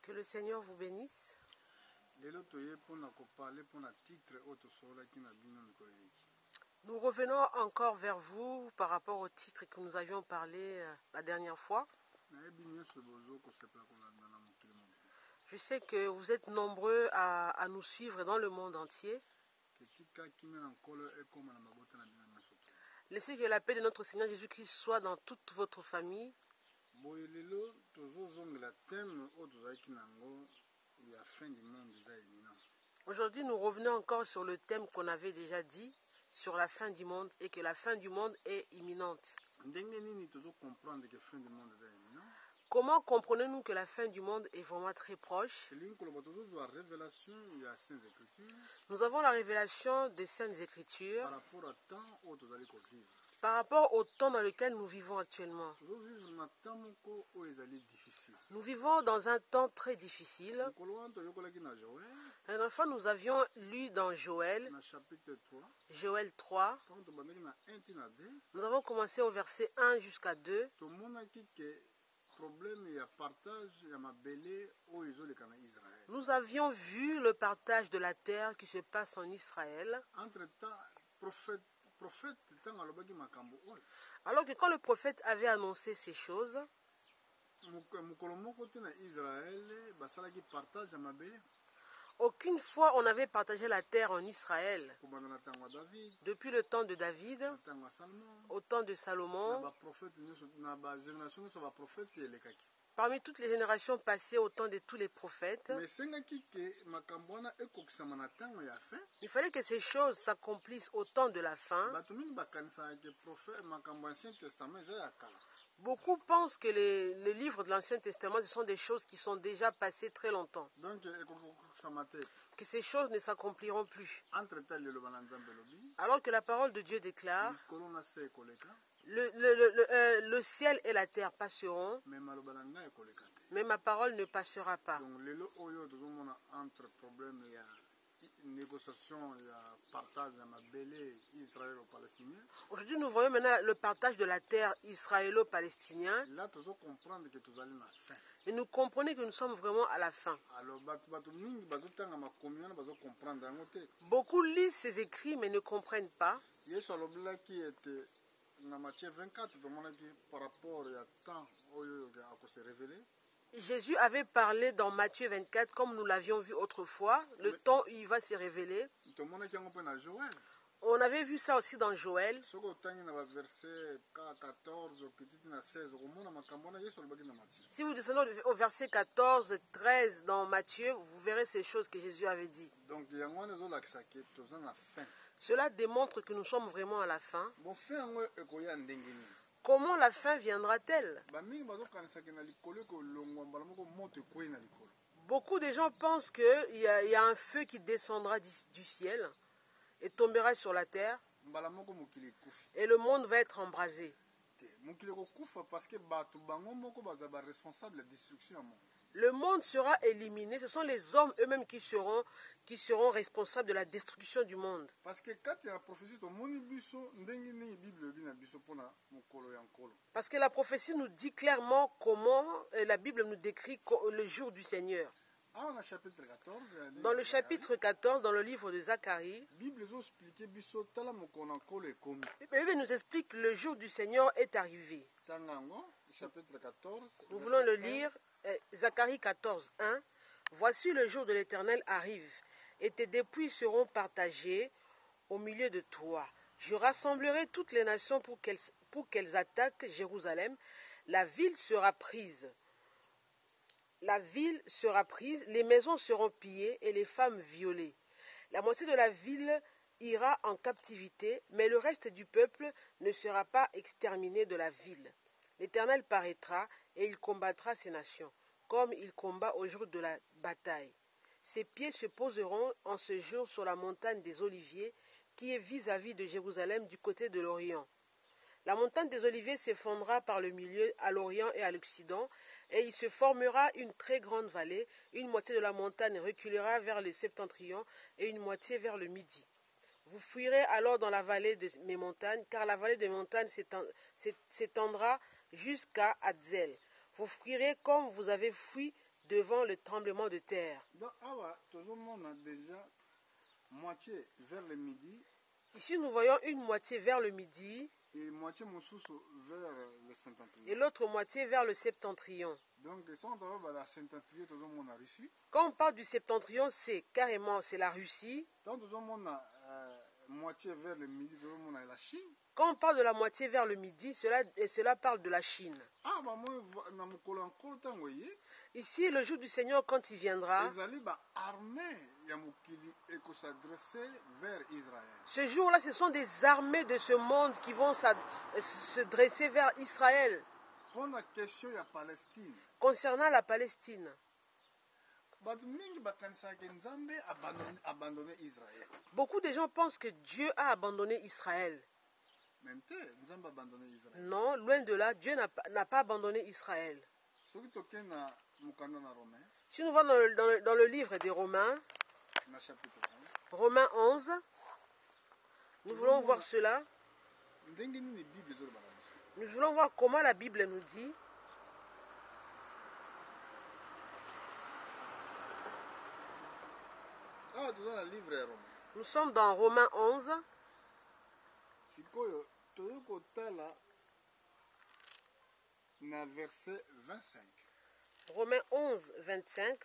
Que le Seigneur vous bénisse. Nous revenons encore vers vous par rapport au titre que nous avions parlé la dernière fois. Je sais que vous êtes nombreux à nous suivre dans le monde entier. Laissez que la paix de notre Seigneur Jésus-Christ soit dans toute votre famille. Aujourd'hui, nous revenons encore sur le thème qu'on avait déjà dit, sur la fin du monde, et que la fin du monde est imminente. Comment comprenez-nous que la fin du monde est vraiment très proche? Nous avons la révélation des Saintes Écritures par rapport au temps dans lequel nous vivons actuellement. Nous vivons dans un temps très difficile. La dernière fois, nous avions lu dans Joël 3. Nous avons commencé au verset 1 jusqu'à 2. Nous avions vu le partage de la terre qui se passe en Israël. Alors que quand le prophète avait annoncé ces choses, aucune fois on avait partagé la terre en Israël. Depuis le temps de David, au temps de Salomon, parmi toutes les générations passées au temps de tous les prophètes, il fallait que ces choses s'accomplissent au temps de la fin. Beaucoup pensent que les livres de l'Ancien Testament, ce sont des choses qui sont déjà passées très longtemps. Que ces choses ne s'accompliront plus. Alors que la parole de Dieu déclare, le ciel et la terre passeront, mais ma parole ne passera pas. Aujourd'hui, nous voyons maintenant le partage de la terre israélo-palestinien. Et nous comprenons que nous sommes vraiment à la fin. Beaucoup lisent ces écrits mais ne comprennent pas. Jésus avait parlé dans Matthieu 24, comme nous l'avions vu autrefois, le temps où il va se révéler. On avait vu ça aussi dans Joël. Si vous descendez au verset 14, 13 dans Matthieu, vous verrez ces choses que Jésus avait dit. Cela démontre que nous sommes vraiment à la fin. Comment la fin viendra-t-elle? Beaucoup de gens pensent qu'il y a un feu qui descendra du ciel et tombera sur la terre et le monde va être embrasé. Le monde sera éliminé, ce sont les hommes eux-mêmes qui seront responsables de la destruction du monde. Parce que la prophétie nous dit clairement comment la Bible nous décrit le jour du Seigneur. Dans le chapitre 14, dans le livre de Zacharie, la Bible nous explique que le jour du Seigneur est arrivé. Nous voulons le lire, Zacharie 14, 1. Voici le jour de l'Éternel arrive, et tes dépouilles seront partagées au milieu de toi. Je rassemblerai toutes les nations pour qu'elles attaquent Jérusalem. La ville sera prise. Les maisons seront pillées et les femmes violées. La moitié de la ville ira en captivité, mais le reste du peuple ne sera pas exterminé de la ville. L'Éternel paraîtra et il combattra ces nations, comme il combat au jour de la bataille. Ses pieds se poseront en ce jour sur la montagne des Oliviers, qui est vis-à-vis de Jérusalem du côté de l'Orient. La montagne des Oliviers s'effondrera par le milieu à l'Orient et à l'Occident, et il se formera une très grande vallée. Une moitié de la montagne reculera vers le septentrion et une moitié vers le midi. Vous fuirez alors dans la vallée de mes montagnes, car la vallée des montagnes s'étendra jusqu'à Adzel. Vous fuirez comme vous avez fui devant le tremblement de terre. Donc, tout le monde a déjà moitié vers le midi Ici, nous voyons une moitié vers le midi et moitié vers le septentrion. et l'autre moitié vers le septentrion. Donc, si on parle de la septentrion, tout le monde a Russie. Quand on parle du septentrion, c'est carrément la Russie. Donc, tout le monde a moitié vers le midi, tout le monde a la Chine. Quand on parle de la moitié vers le midi, cela parle de la Chine. Ici, le jour du Seigneur, quand il viendra, ce jour-là, ce sont des armées de ce monde qui vont se dresser vers Israël. Concernant la Palestine, beaucoup de gens pensent que Dieu a abandonné Israël. Non, loin de là, Dieu n'a pas abandonné Israël. Si nous voyons dans le livre des Romains, Romains 11, nous voulons voir cela. Nous voulons voir comment la Bible nous dit. Nous sommes dans Romains 11. Verset 25. Romains 11, 25.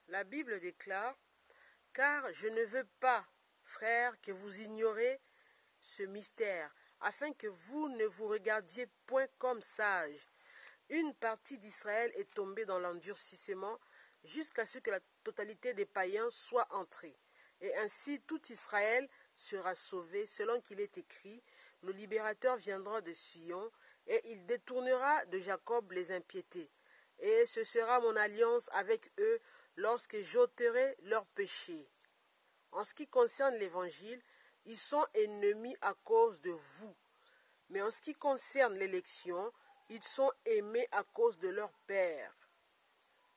La Bible déclare: car je ne veux pas, frères, que vous ignorez ce mystère, afin que vous ne vous regardiez point comme sages. Une partie d'Israël est tombée dans l'endurcissement jusqu'à ce que la totalité des païens soit entrée. Et ainsi tout Israël sera sauvé, selon qu'il est écrit: le libérateur viendra de Sion, et il détournera de Jacob les impiétés. Et ce sera mon alliance avec eux lorsque j'ôterai leurs péchés. En ce qui concerne l'Évangile, ils sont ennemis à cause de vous. Mais en ce qui concerne l'élection, ils sont aimés à cause de leur Père.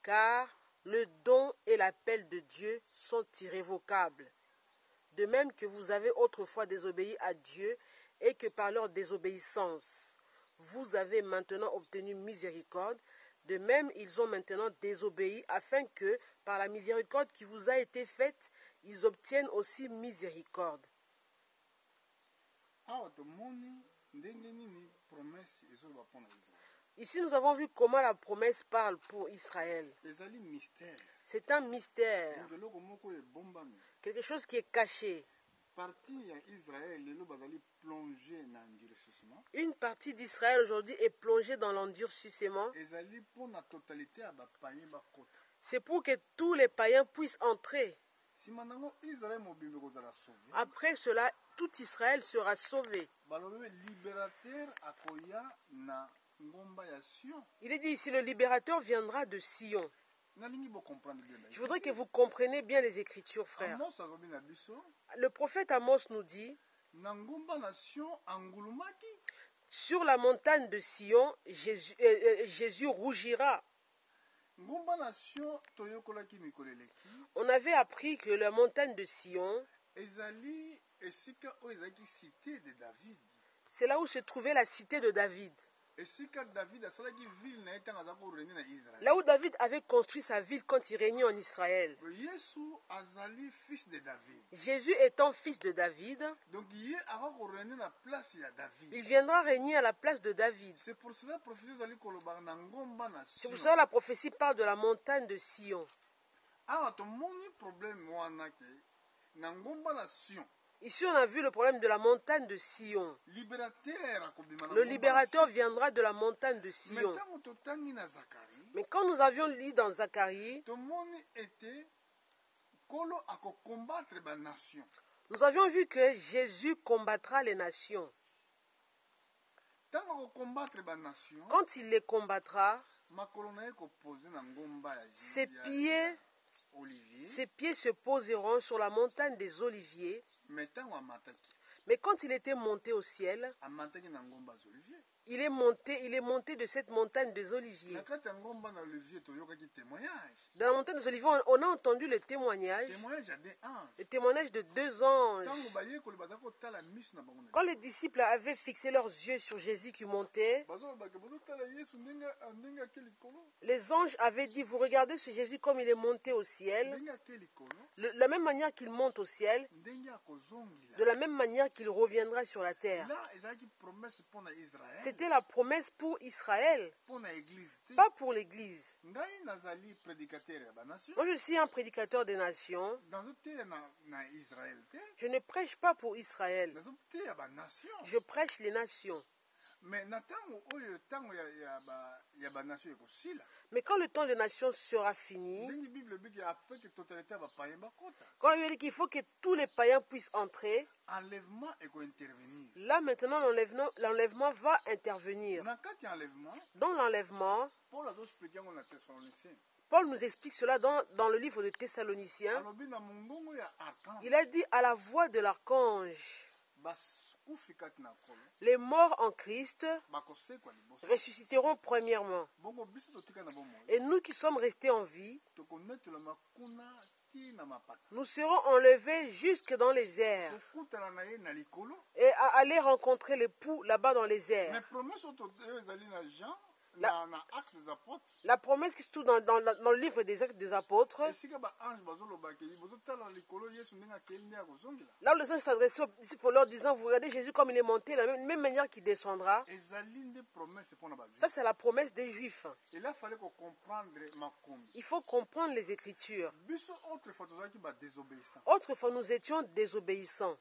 Car le don et l'appel de Dieu sont irrévocables. De même que vous avez autrefois désobéi à Dieu et que par leur désobéissance, vous avez maintenant obtenu miséricorde, de même ils ont maintenant désobéi afin que, par la miséricorde qui vous a été faite, ils obtiennent aussi miséricorde. Ici, nous avons vu comment la promesse parle pour Israël. C'est un mystère, quelque chose qui est caché. Une partie d'Israël aujourd'hui est plongée dans l'endurcissement. C'est pour que tous les païens puissent entrer. Après cela, tout Israël sera sauvé. Il est dit ici, le libérateur viendra de Sion. Je voudrais que vous compreniez bien les Écritures, frères. Le prophète Amos nous dit: sur la montagne de Sion, Jésus rougira. On avait appris que la montagne de Sion, c'est là où se trouvait la cité de David. Là où David avait construit sa ville quand il régnait en Israël. Jésus étant fils de David, il viendra régner à la place de David. C'est pour cela que la prophétie parle de la montagne de Sion. Ici, on a vu le problème de la montagne de Sion. Le libérateur viendra de la montagne de Sion. Mais quand nous avions lu dans Zacharie, nous avions vu que Jésus combattra les nations. Quand il les combattra, ses pieds se poseront sur la montagne des Oliviers. Mais quand il était monté au ciel, il est monté de cette montagne des Oliviers. Na kati ya ngomba na Olivier toyokaki témoignage. Dans la montagne des Oliviers, on a entendu le témoignage Témoignage des anges. le témoignage de 2 anges. Tango bayekoli bazaka kotala miso na bango. Quand les disciples avaient fixé leurs yeux sur Jésus qui montait, Bazolobaka bazotala Yesu ndenge akeli likolo. les anges avaient dit, vous regardez ce Jésus comme il est monté au ciel, Ndenge akeli likolo. de la même manière qu'il monte au ciel, Ndenge akozongila. de la même manière qu'il reviendra sur la terre. Là ezalaki promesse pour Israël. C'était la promesse pour Israël, Pour l'église. pas pour l'Église. Ngai nazali prédicateur ya ba nation. Moi, je suis un prédicateur des nations. Nazoteya na Israël te. Je ne prêche pas pour Israël. Nazoteya ba nation. Je prêche les nations. Mais na tango oyo tango ya ba nation ekosila. Mais quand le temps des nations sera fini, Ndenge Bible biki après que totalité ba païen bakota. quand il dit qu'il faut que tous les païens puissent entrer, Enlèvement eko intervenir. là maintenant l'enlèvement va intervenir. Na kati enlèvement, Dans l'enlèvement, Paul a expliqué en Thessaloniciens. Paul nous explique cela dans le livre de Thessaloniciens. Alobi na mongongo ya archange. Il a dit à la voix de l'archange, Bakufi kati na kolo. les morts en Christ Bakosekwa liboso. ressusciteront premièrement. Bongo biso totika na bomoi. Et nous qui sommes restés en vie, Tokonetela makuna ti na mapata. nous serons enlevés jusque dans les airs Tokutana na ye na likolo. et à aller rencontrer l'époux là-bas dans les Mais airs. promesse oto ezali na Jean na acte des apôtres. La promesse qui se trouve dans le livre des Actes des Apôtres, Esika ba ange bazolobaki bozotala likolo Yesu ndenge akeli nde akozongela. là où les anges s'adressaient aux disciples leur disant, vous regardez Jésus comme il est monté, de la même manière qu'il descendra. Ezali nde promesse pour na ba Ça, c'est la promesse des Juifs. Et là fallait qu'on comprendre makombi. Il faut comprendre les Écritures. Biso autrefois tozalaki ba désobéissant. Autrefois, nous étions désobéissants.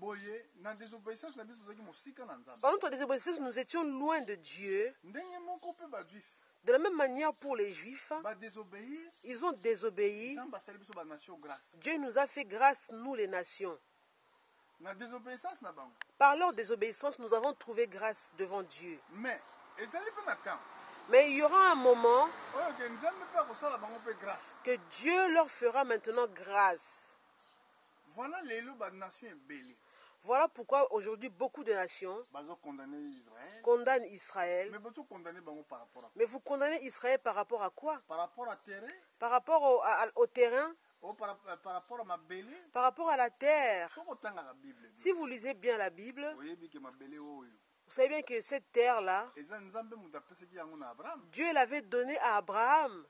Boye na désobéissance na biso tozalaki mosika na Nzambe. Par notre désobéissance, nous étions loin de Dieu. Ndenge moko pe ba juif De la même manière pour les Juifs, ba désobéir. ils ont désobéi. Nzambe asali biso ba nation grâce. Dieu nous a fait grâce, nous les nations. Na désobéissance na bango. Par leur désobéissance, nous avons trouvé grâce devant Dieu. Mais ezali pe na temps. Mais il y aura un moment Oyo ke Nzambe pe akosala bango pe grâce. que Dieu leur fera maintenant grâce. Voilà lelo ba nation ebele. Voilà pourquoi aujourd'hui beaucoup de nations Bazo condamner Israël. condamnent Israël. Mais bazo condamner bango par rapport à Mais vous condamnez Israël par rapport à quoi? par rapport à terrain, Par rapport au terrain, ou par rapport à mabele. par rapport à la terre. Soko tanga la Bible. Si vous lisez bien la Bible, Oyebi ke mabele oyo. vous savez bien que cette terre-là, Eza Nzambe mutu apesaki yango na Abraham. Dieu l'avait donnée à Abraham.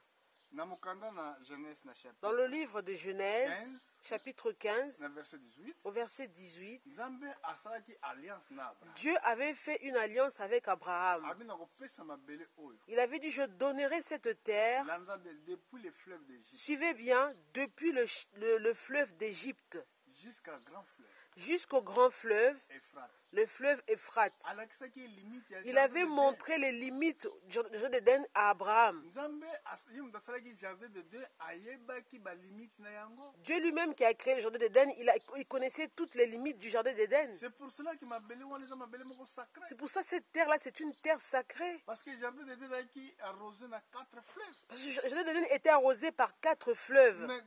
Na mokanda na Genèse na chapitre Dans le livre de Genèse, 15, chapitre 15, na verset 18. au verset 18, Nzambe asalaki alliance na Abraham. Dieu avait fait une alliance avec Abraham. Abi na kopesa mabele oyo. Il avait dit, je donnerai cette terre, La Nzambe depuis les fleuves d'Égypte suivez bien, depuis le fleuve d'Égypte jusqu'à grand fleuve jusqu'au grand fleuve, Euphrate. le fleuve Euphrate. Alakisaki limite ya Il avait montré les limites du jardin d'Éden à Abraham. Nzambe ye mutu asalaki jardin de Dieu ayebaki ba limite na yango. Dieu lui-même qui a créé le jardin d'Éden, il connaissait toutes les limites du jardin d'Éden. C'est pour cela que mabele wana eza mabele moko sacré. C'est pour ça que cette terre-là, c'est une terre sacrée. Parce que le jardin de Dieu ezalaki arrosé na 4 fleuves. Parce que le jardin d'Éden était arrosé par 4 fleuves. Mais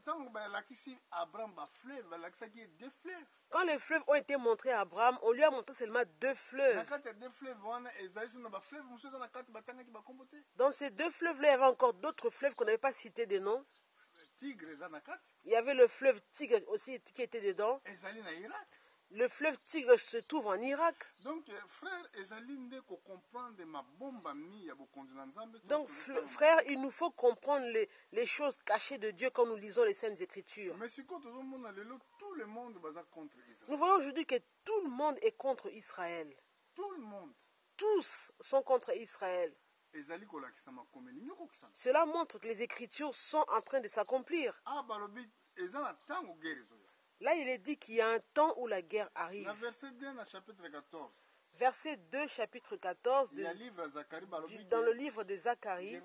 ntango balakisi Abraham bafleuve balakisaki 2 fleuves. Quand les fleuves ont été montrés à Abraham, on lui a montré seulement 2 Na fleuves. kati ya 2 fleuves wana ezali so na bafleuve mosusu eza na kati batangaki bakombo te. Dans ces 2 fleuves-là, il y avait encore d'autres fleuves qu'on n'avait pas cité de nom. Tigre eza na kati Il y avait le fleuve Tigre aussi qui était dedans. ezali na Irak. Le fleuve Tigre se trouve en Irak. Donc frère ezali nde kocomprendre mabombami ya bokonzi na Nzambe. Donc, frère, il nous faut comprendre les choses cachées de Dieu quand nous lisons les Saintes Écritures. Mais sikoyo tozomona lelo tout le monde baza contre Israël. Nous voyons aujourd'hui que tout le monde est contre Israël. Tout le monde Tous sont contre Israël. ezali kolakisa makomeli nyokokisa. Cela montre que les Écritures sont en train de s'accomplir. Ah balobi eza na tango guerre ezoya. Là, il est dit qu'il y a un temps où la guerre arrive. Na verset 2 na chapitre 14. Verset 2, chapitre 14, Il y a livre à Zacharie balobi dans le livre de Zacharie,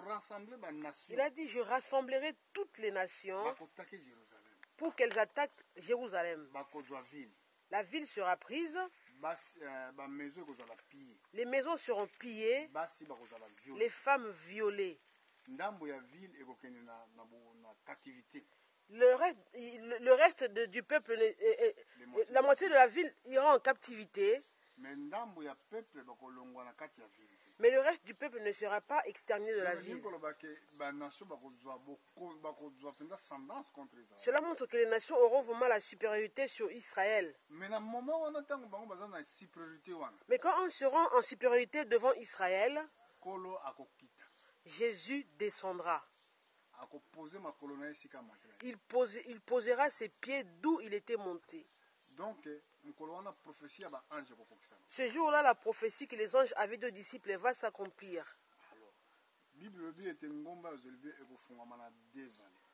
rassembler ba nation. il a dit, je rassemblerai toutes les nations Bakotaki Jérusalem. pour qu'elles attaquent Jérusalem. Bakozwa ville. La ville sera prise, Basi ba maison ekozala pillée. les maisons seront pillées, Basi bakozala violé. les femmes violées. Ndambo ya ville ekokende na captivité. Le reste du peuple, la moitié de la ville ira en captivité, mais ndambo ya peuple bakolongwa na kati ya ville. Mais le reste du peuple ne sera pas exterminé de la ville. Cela montre que les nations auront vraiment la supériorité sur Israël. Mais quand on sera en supériorité devant Israël, Jésus descendra. Il posera ses pieds d'où il était monté. Donc, ce jour-là, la prophétie que les anges avaient de disciples va s'accomplir. La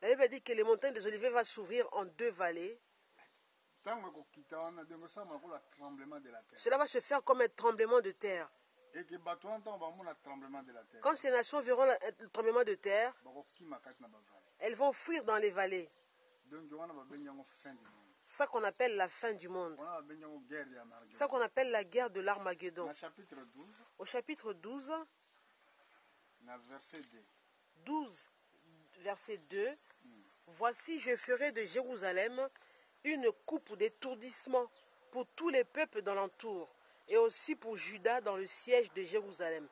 Bible dit que les montagnes des Oliviers vont s'ouvrir en 2 vallées. Cela va se faire comme un tremblement de terre. Quand ces nations verront le tremblement de terre, elles vont fuir dans les vallées. Ça qu'on appelle la fin du monde. Ça qu'on appelle la guerre de l'Armageddon. Au chapitre 12, verset 2, voici, je ferai de Jérusalem une coupe d'étourdissement pour tous les peuples dans l'entour, et aussi pour Juda dans le siège de Jérusalem.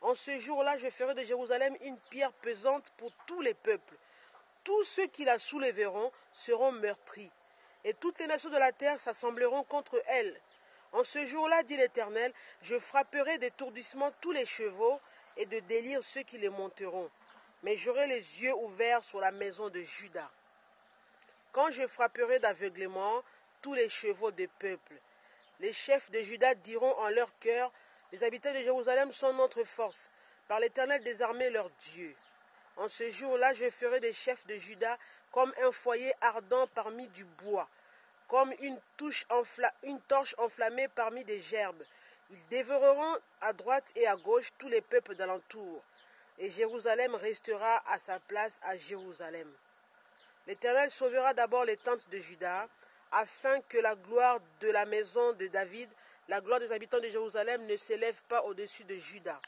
En ce jour-là, je ferai de Jérusalem une pierre pesante pour tous les peuples. Tous ceux qui la soulèveront seront meurtris, et toutes les nations de la terre s'assembleront contre elle. En ce jour-là, dit l'Éternel, je frapperai d'étourdissement tous les chevaux et de délire ceux qui les monteront. Mais j'aurai les yeux ouverts sur la maison de Juda. Quand je frapperai d'aveuglement tous les chevaux des peuples, les chefs de Juda diront en leur cœur, les habitants de Jérusalem sont notre force, par l'Éternel des armées leur Dieu. En ce jour-là, je ferai des chefs de Juda comme un foyer ardent parmi du bois, comme une torche enflammée parmi des gerbes. Ils dévoreront à droite et à gauche tous les peuples d'alentour, et Jérusalem restera à sa place à Jérusalem. L'Éternel sauvera d'abord les tentes de Juda, afin que la gloire de la maison de David, la gloire des habitants de Jérusalem ne s'élève pas au-dessus de Juda.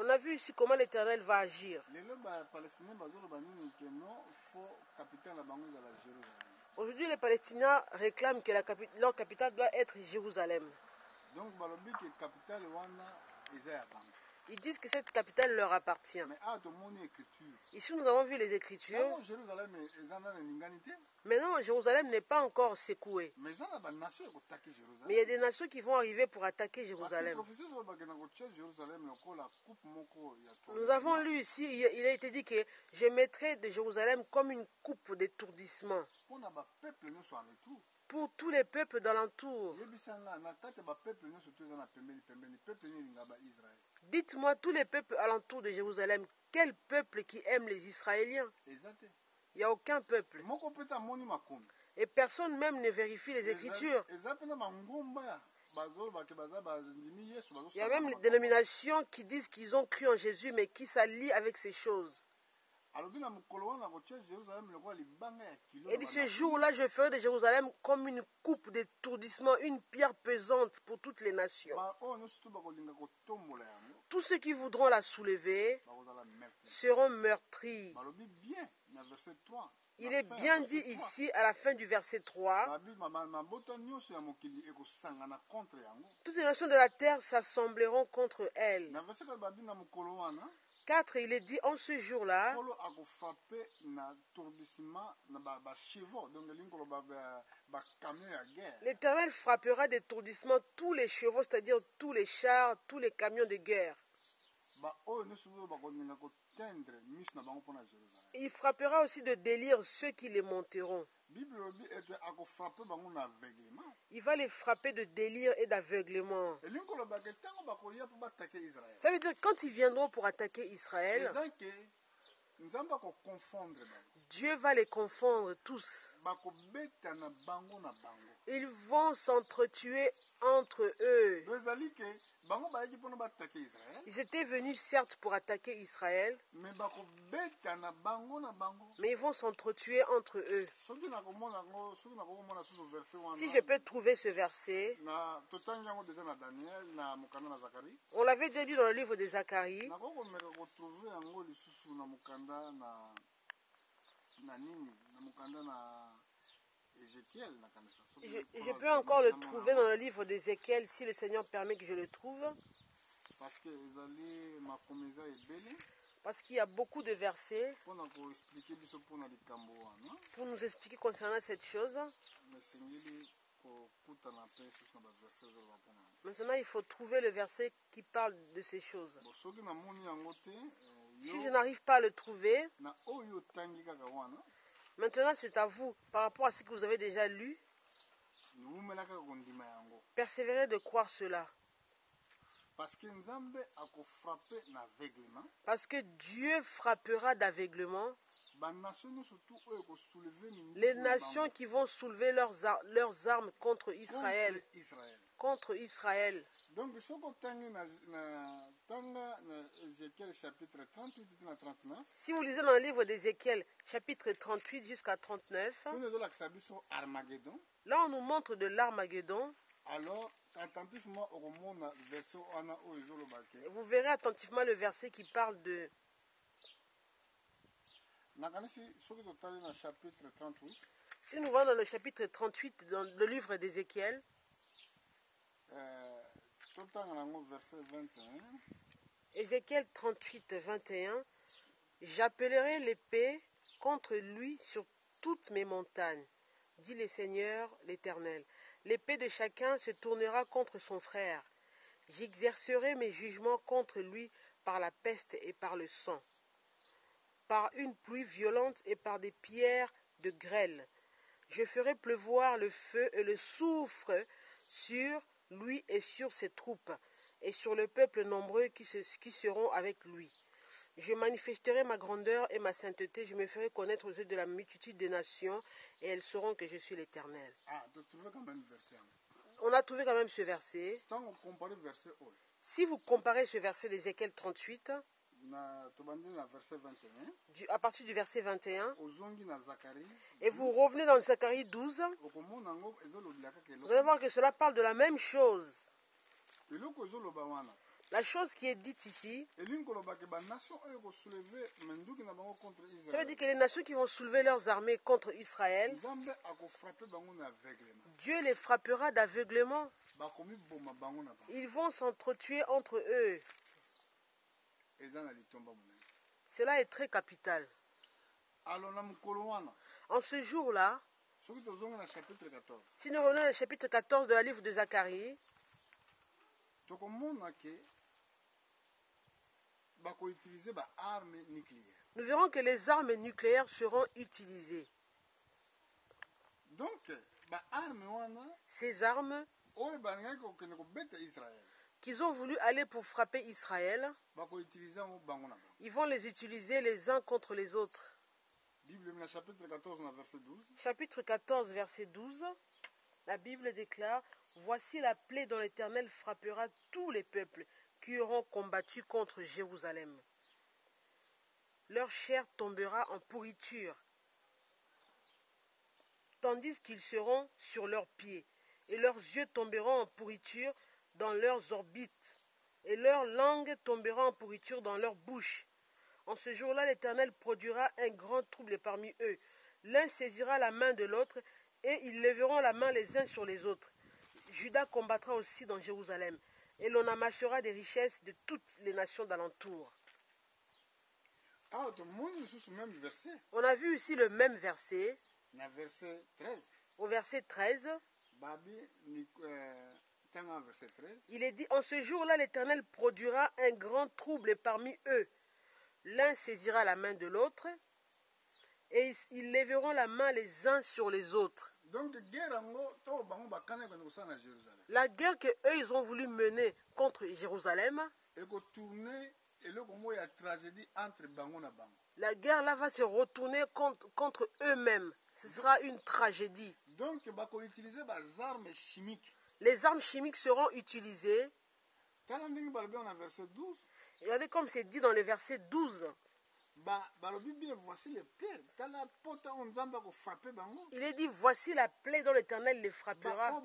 On a vu ici comment l'Éternel va agir. Aujourd'hui, les Palestiniens réclament que leur capitale doit être Jérusalem. Ils disent que cette capitale leur appartient. Ici, nous avons vu les Écritures. Mais non, Jérusalem n'est pas encore secouée. Mais il y a des nations qui vont arriver pour attaquer Jérusalem. Nous avons lu ici, il a été dit que je mettrai de Jérusalem comme une coupe d'étourdissement pour tous les peuples d'alentour. Dites-moi, tous les peuples alentour de Jérusalem, quel peuple qui aime les Israéliens? Il n'y a aucun peuple. Et personne même ne vérifie les Écritures. Il y a même des dénominations qui disent qu'ils ont cru en Jésus, mais qui s'allient avec ces choses. Et de ce jour-là, je ferai de Jérusalem comme une coupe d'étourdissement, une pierre pesante pour toutes les nations. Tous ceux qui voudront la soulever seront meurtris. Il est bien dit ici, à la fin du verset 3, toutes les nations de la terre s'assembleront contre elle. 4, il est dit, en ce jour-là, l'Éternel frappera d'étourdissement tous les chevaux, c'est-à-dire tous les chars, tous les camions de guerre. Il frappera aussi de délire ceux qui les monteront. Il va les frapper de délire et d'aveuglement. Ça veut dire que quand ils viendront pour attaquer Israël, Dieu va les confondre tous. Ils vont s'entretuer entre eux. Ils étaient venus certes pour attaquer Israël, mais ils vont s'entretuer entre eux. Si je peux trouver ce verset, on l'avait déjà lu dans le livre de Zacharie. Ézéchiel nakanisa. Je peux encore le trouver dans le livre d'Ézéchiel si le Seigneur permet que je le trouve. Parce que ezali makomeza ebele. Parce qu'il y a beaucoup de versets Mpona koexplike biso mpona likambo wana. pour nous expliquer concernant cette chose. Mesengeli kokutana mpe susu na baverset ezoloba mpona. Maintenant, il faut trouver le verset qui parle de ces choses. Bon, soki namoni yango te, Si je n'arrive pas à le trouver, na oyo otangi kaka wana. maintenant c'est à vous, par rapport à ce que vous avez déjà lu, Numela kaka kondima yango. persévérez de croire cela. Parce que Nzambe akofrappe na aveuglement. Parce que Dieu frappera d'aveuglement les nations qui vont soulever leurs armes contre Israël. Contre Israël. Donc, ce Ézéchiel chapitre 38 à 39. Si vous lisez dans le livre d'Ézéchiel, chapitre 38 jusqu'à 39, là on nous montre de l'Armageddon. Alors, attentivement, vous verrez attentivement le verset qui parle de... Si nous voyons dans le chapitre 38, dans le livre d'Ézéchiel, Ézéchiel 38, 21, j'appellerai l'épée contre lui sur toutes mes montagnes, dit le Seigneur l'Éternel. L'épée de chacun se tournera contre son frère. J'exercerai mes jugements contre lui par la peste et par le sang, par une pluie violente et par des pierres de grêle. Je ferai pleuvoir le feu et le soufre sur lui et sur ses troupes, et sur le peuple nombreux qui seront avec lui. Je manifesterai ma grandeur et ma sainteté, je me ferai connaître aux yeux de la multitude des nations, et elles sauront que je suis l'Éternel. On a trouvé quand même ce verset. Si vous comparez ce verset d'Ézéchiel 38, à partir du verset 21, et vous revenez dans Zacharie 12, vous allez voir que cela parle de la même chose. La chose qui est dite ici, ça veut dire que les nations qui vont soulever leurs armées contre Israël, Dieu les frappera d'aveuglement. Ils vont s'entretuer entre eux. Cela est très capital. En ce jour-là, si nous revenons au chapitre 14 de la livre de Zacharie, nous verrons que les armes nucléaires seront utilisées. Donc, ces armes qu'ils ont voulu aller pour frapper Israël, ils vont les utiliser les uns contre les autres. Chapitre 14, verset 12, la Bible déclare: voici la plaie dont l'Éternel frappera tous les peuples qui auront combattu contre Jérusalem. Leur chair tombera en pourriture, tandis qu'ils seront sur leurs pieds, et leurs yeux tomberont en pourriture dans leurs orbites, et leur langue tombera en pourriture dans leur bouche. En ce jour-là, l'Éternel produira un grand trouble parmi eux. L'un saisira la main de l'autre, et ils lèveront la main les uns sur les autres. Juda combattra aussi dans Jérusalem, et l'on amassera des richesses de toutes les nations d'alentour. On a vu ici le même verset. Au verset 13, il est dit: en ce jour-là, l'Éternel produira un grand trouble parmi eux. L'un saisira la main de l'autre, et ils lèveront la main les uns sur les autres. Donc, la guerre que eux ils ont voulu mener contre Jérusalem, la guerre là va se retourner contre eux-mêmes. Ce sera une tragédie. Donc, les armes chimiques seront utilisées. Regardez comme c'est dit dans le verset 12. Il est dit: voici la plaie dont l'Éternel les frappera.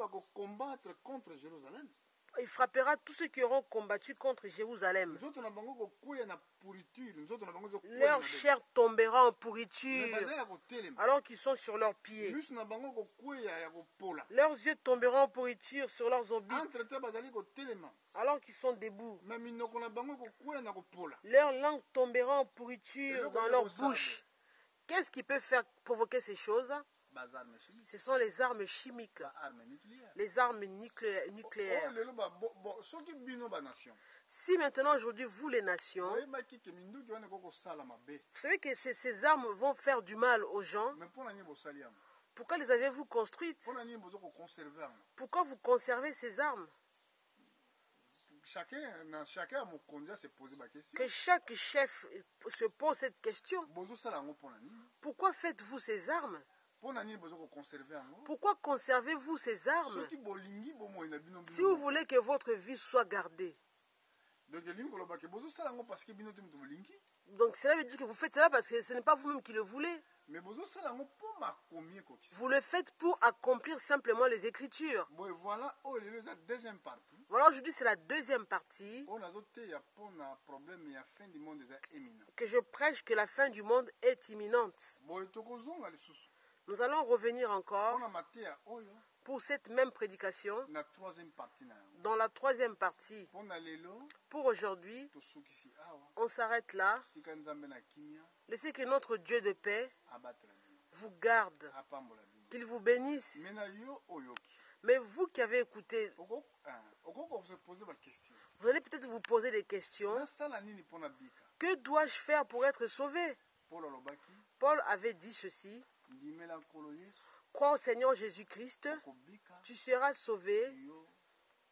Il frappera tous ceux qui auront combattu contre Jérusalem. nzoto na bango kokwea na pourriture, nzoto na bango ezokwea na Leur mabe. chair tombera en Mais pourriture baza ya kotelema, alors qu'ils sont sur leurs pieds. miso na bango kokwea ya kopola, Leurs yeux tomberont en pourriture sur leurs orbites entre te bazali kotelema, alors qu'ils sont debout. mais minoko na bango kokwea na kopola. Leur langue tombera en pourriture dans leur bouche. Qu'est-ce qui peut faire provoquer ces choses? Bazarme chimique, Ce sont les armes chimiques, arme nucléaire. les armes Oh, nucléaires. lelo soki bino ba nation. Si maintenant aujourd'hui vous les nations, Oyebaki ke minduki wana kokosala mabe. vous savez que ces armes vont faire du mal aux gens, Mais mpona nini bosali yango? pourquoi les avez-vous construites? Mpona nini bozo koconserve yango? Pourquoi vous conservez ces armes? Chacun ya mokonzi se pose ba question. Que chaque chef se pose cette question. Bozosala yango mpona nini? Pourquoi faites-vous ces armes? Mpona nini bozo koconserve yango? Pourquoi conservez-vous ces armes? Soki bolingi bomoi na bino Si vous voulez que votre vie soit gardée. donc elingi koloba ke bozosala yango parce que bino te moto bolingi, Donc cela veut dire que vous faites cela parce que ce n'est pas vous-même qui le voulez. mais bozosala yango mpo makomi ekokisa. Vous le faites pour accomplir simplement les Écritures. Boye voilà oyo lelo eza deuxième partie. Voilà, aujourd'hui c'est la deuxième partie oyo nazoteya mpona problème ya fin du monde eza éminent. que je prêche que la fin du monde est imminente. Boye tokozonga lisusu Nous allons revenir encore mpona mateya oyo pour cette même prédication na troisième partie na yango. dans la troisième partie. mpona lelo Pour aujourd'hui, tosukisi awa, on s'arrête là. tika nzambe na kimia Laissez que notre Dieu de paix abatela bino, vous garde, apambola bino. qu'il vous bénisse. me na yo oyoki Mais vous qui avez écouté, okoko se pose bakestion, vous allez peut-être vous poser des questions. nasala nini mpona bika? Que dois-je faire pour être sauvé? Paul alobaki Paul avait dit ceci. ndimela nkolo yesu Crois au Seigneur Jésus-Christ, okobika tu seras sauvé, yo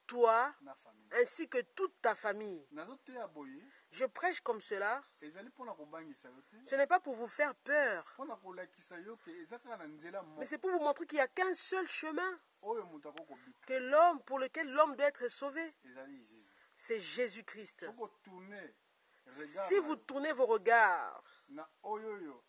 toi, na famille. ainsi que toute ta famille. nazoteya boye Je prêche comme cela. ezali mpona kobangisa yo te, Ce n'est pas pour vous faire peur, mpona kolakisa yo ke eza kaka na nzela mais moko c'est pour vous montrer qu'il n'y a qu'un seul chemin oyo moto akokobika, que l'homme, pour lequel l'homme doit être sauvé. ezali jésus. C'est Jésus-Christ. soko tourne regard Si vous tournez vos regards na oyo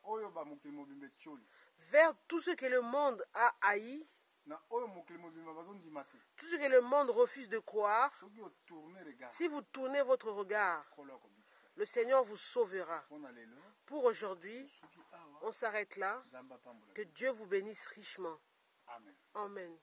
oyo bamokili mobimba etioli, vers tout ce que le monde a haï, na oyo mokili mobimba bazondima te, tout ce que le monde refuse de croire, soki otourne regard si vous tournez votre regard, nkolo akobikisa. le Seigneur vous sauvera. mpona lelo Pour aujourd'hui, soki awa on s'arrête là. nzambe apambola. Que Dieu vous bénisse richement. Amen. Amen.